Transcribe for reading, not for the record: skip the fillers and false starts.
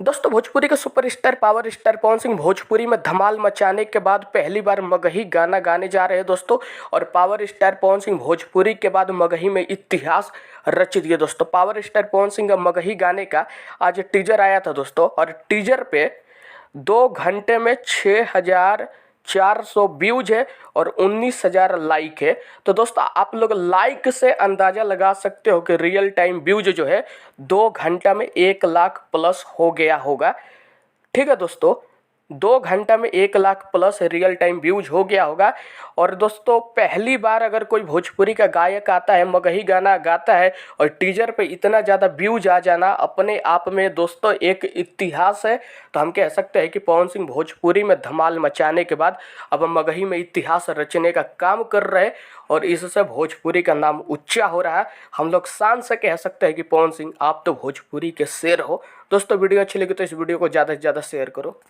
दोस्तों भोजपुरी के superstar power star Pawan Singh Bhojpuri में धमाल मचाने के बाद पहली बार मगही गाना गाने जा रहे हैं दोस्तों। और पावर स्टार पवन सिंह भोजपुरी के बाद मगही में इतिहास रच दिए दोस्तों। पावर स्टार पवन सिंह का मगही गाने का आज टीजर आया था दोस्तों, और टीजर पे 2 घंटे में 6,400 व्यूज है और 19,000 लाइक है। तो दोस्तों आप लोग लाइक से अंदाजा लगा सकते हो कि रियल टाइम व्यूज जो है 2 घंटा में 1 लाख प्लस हो गया होगा। ठीक है दोस्तों, 2 घंटा में 1 lakh plus real time views हो गया होगा। और दोस्तों पहली बार अगर कोई भोजपुरी का गायक आता है, मगही गाना गाता है और टीजर पे इतना ज़्यादा व्यूज आ जाना अपने आप में दोस्तों एक इतिहास है। तो हम कह सकते हैं कि पवन सिंह भोजपुरी में धमाल मचाने के बाद अब मगही में इतिहास रचने का काम कर रहे हैं और इससे भोजपुरी का नाम ऊंचा हो रहा है। हम लोग शान से कह सकते हैं कि पवन सिंह आप तो भोजपुरी के शेर हो। दोस्तों वीडियो अच्छी लगी तो इस वीडियो को ज़्यादा से ज़्यादा शेयर करो।